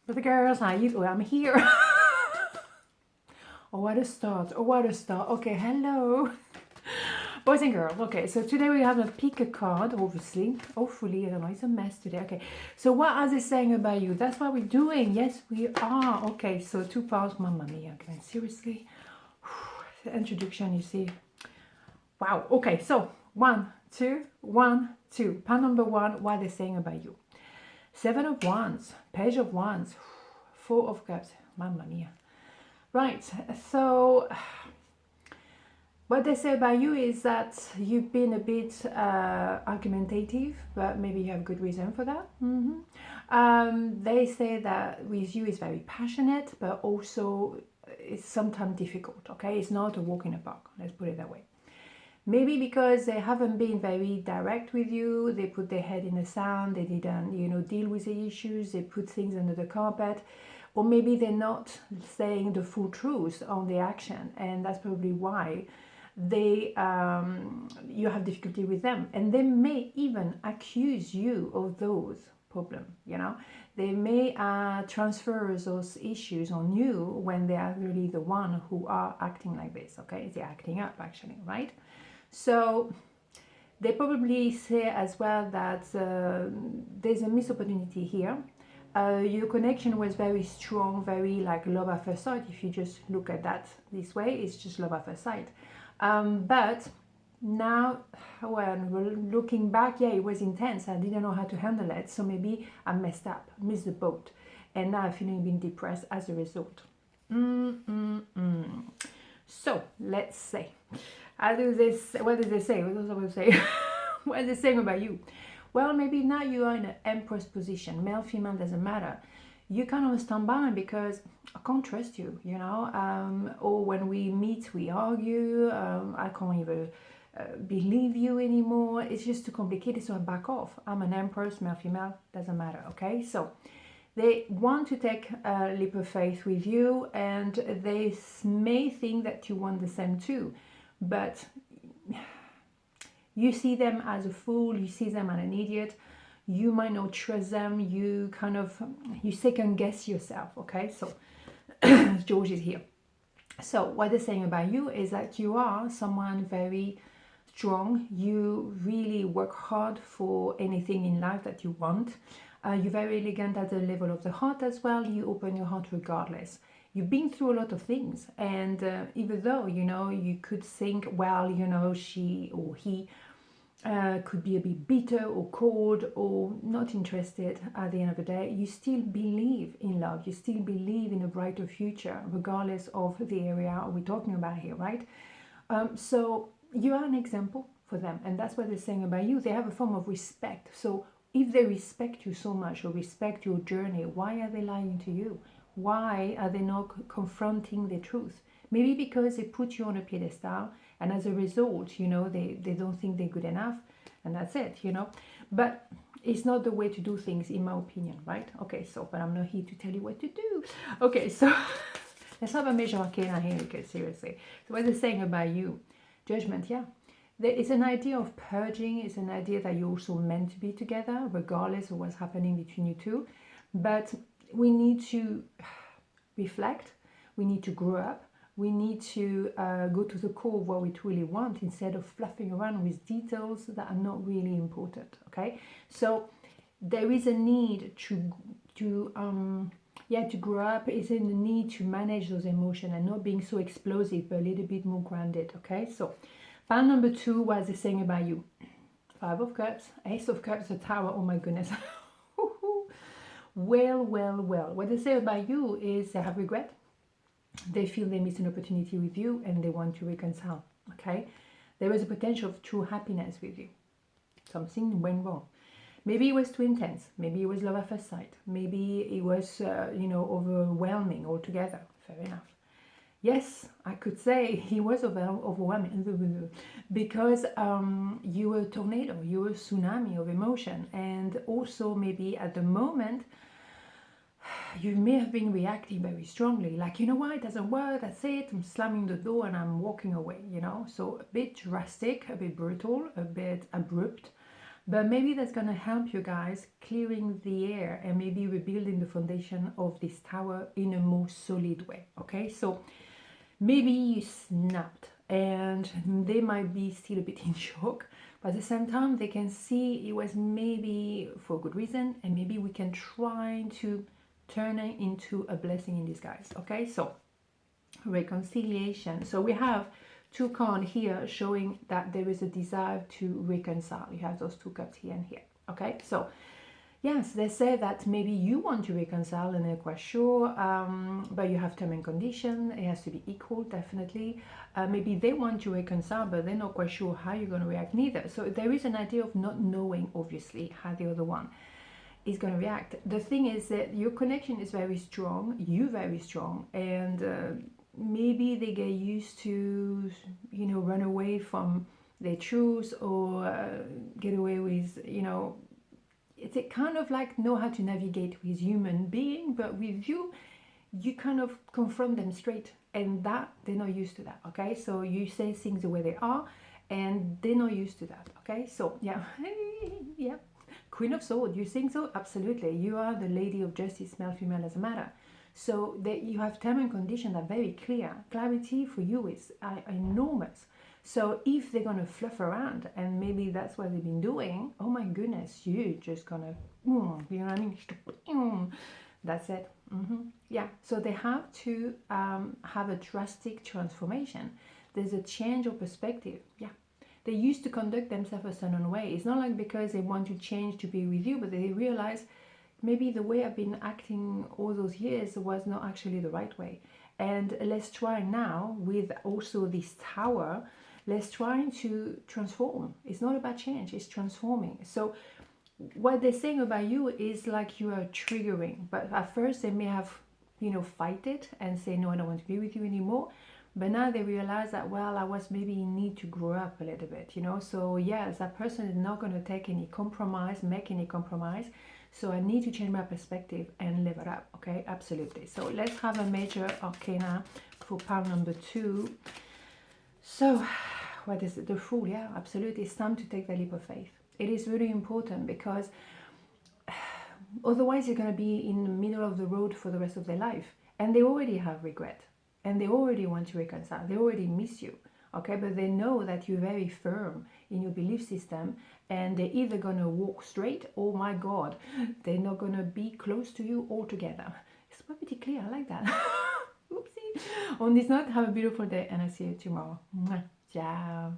But the girls, I'm here. Oh, what a start. Oh, what a start. Okay, hello. Boys and girls. Okay, so today we have a pick a card, obviously. Hopefully, I don't know, it's a mess today. Okay, so what are they saying about you? That's what we're doing. Yes, we are. Okay, so 2 parts. Mamma mia, okay, seriously. The introduction, you see. Wow, okay, so 1, 2, 1, 2. Part number 1, what are they saying about you? 7 of Wands, Page of Wands, 4 of Cups. Mamma mia. Right, so what they say about you is that you've been a bit argumentative, but maybe you have good reason for that. They say that with you is very passionate, but also it's sometimes difficult, okay? It's not a walk in the park, let's put it that way. Maybe because they haven't been very direct with you, they put their head in the sand, they didn't, deal with the issues, they put things under the carpet, or maybe they're not saying the full truth on the action, and that's probably why you have difficulty with them, and they may even accuse you of those problems. They may transfer those issues on you when they are really the one who are acting like this. Okay, they're acting up actually, right? So they probably say as well that there's a missed opportunity here. Your connection was very strong, very like love at first sight. If you just look at that this way, it's just love at first sight. But now, when we're looking back, yeah, it was intense. I didn't know how to handle it, so maybe I messed up, missed the boat, and now I'm feeling being depressed as a result. So let's say, what do they say? What do they say? What are they saying about you? Well, maybe now you are in an empress position, male, female, doesn't matter. You kind of stand by because I can't trust you, or when we meet, we argue, I can't even believe you anymore. It's just too complicated, so I back off. I'm an empress, male, female, doesn't matter, okay? So they want to take a leap of faith with you, and they may think that you want the same too, but you see them as a fool, you see them as an idiot, you might not trust them, you second guess yourself, okay? So George is here. So what they're saying about you is that you are someone very strong, you really work hard for anything in life that you want. You're very elegant at the level of the heart as well, you open your heart regardless. You've been through a lot of things, and even though, you could think, well, she or he could be a bit bitter or cold or not interested at the end of the day, you still believe in love, you still believe in a brighter future, regardless of the area we're talking about here, right? So you are an example for them, and that's what they're saying about you. They have a form of respect. So if they respect you so much or respect your journey, why are they lying to you? Why are they not confronting the truth? Maybe because they put you on a pedestal, and as a result, they don't think they're good enough, and that's it, But it's not the way to do things, in my opinion, right? Okay, so, but I'm not here to tell you what to do. Okay, so let's have a major arcana here, because seriously. So what they're saying about you, judgment, yeah. It's an idea of purging, it's an idea that you're also meant to be together, regardless of what's happening between you two. But we need to reflect, we need to grow up, we need to go to the core of what we truly want instead of fluffing around with details that are not really important, okay? So there is a need to grow up, is in the need to manage those emotions and not being so explosive, but a little bit more grounded, okay? So file number 2, what is it saying about you? 5 of Cups, Ace of Cups, the Tower, oh my goodness. Well. What they say about you is they have regret. They feel they missed an opportunity with you and they want to reconcile, okay? There is a potential of true happiness with you. Something went wrong. Maybe it was too intense. Maybe it was love at first sight. Maybe it was, overwhelming altogether. Fair enough. Yes, I could say he was overwhelming because you were a tornado, you were a tsunami of emotion, and also maybe at the moment you may have been reacting very strongly, like, what, it doesn't work, that's it, I'm slamming the door and I'm walking away, so a bit drastic, a bit brutal, a bit abrupt, But maybe that's going to help you guys clearing the air and maybe rebuilding the foundation of this tower in a more solid way. Okay, so maybe you snapped and they might be still a bit in shock, but at the same time they can see it was maybe for a good reason, and maybe we can try to turn it into a blessing in disguise. Okay, so reconciliation. So we have two cards here showing that there is a desire to reconcile. You have those two cups here and here. Okay, so yes, they say that maybe you want to reconcile and they're quite sure, but you have term and condition. It has to be equal, definitely. Maybe they want to reconcile, but they're not quite sure how you're going to react neither. So there is an idea of not knowing, obviously, how the other one is going to react. The thing is that your connection is very strong, you very strong, and maybe they get used to, you know, run away from their truth, or get away with, you know, it's kind of like know how to navigate with human being, but with you, you kind of confront them straight, and that they're not used to that. Okay, so you say things the way they are, and they're not used to that. Okay, so yeah, yeah. Queen of Swords, you think so? Absolutely. You are the Lady of Justice, male, female, doesn't matter. So that you have term and condition that are very clear. Clarity for you is enormous. So if they're going to fluff around, and maybe that's what they've been doing, oh my goodness, you're just going to, you know what I mean? That's it. Yeah, so they have to have a drastic transformation. There's a change of perspective. Yeah. They used to conduct themselves a certain way. It's not like because they want to change to be with you, but they realize maybe the way I've been acting all those years was not actually the right way. And let's try now with also this tower, let's try to transform. It's not about change, it's transforming. So what they're saying about you is like you are triggering, but at first they may have, you know, fight it and say, no, I don't want to be with you anymore. But now they realize that, well, I was maybe in need to grow up a little bit, you know. So yes, that person is not going to take any compromise, make any compromise. So I need to change my perspective and live it up. Okay, absolutely. So let's have a major arcana for pile number 2. So what is it? The Fool. Yeah, absolutely. It's time to take the leap of faith. It is really important, because otherwise you're going to be in the middle of the road for the rest of their life, and they already have regret. And they already want to reconcile. They already miss you, okay? But they know that you're very firm in your belief system, and they're either going to walk straight, oh my God, they're not going to be close to you altogether. It's pretty clear. I like that. Oopsie. On this note, have a beautiful day, and I'll see you tomorrow. Ciao.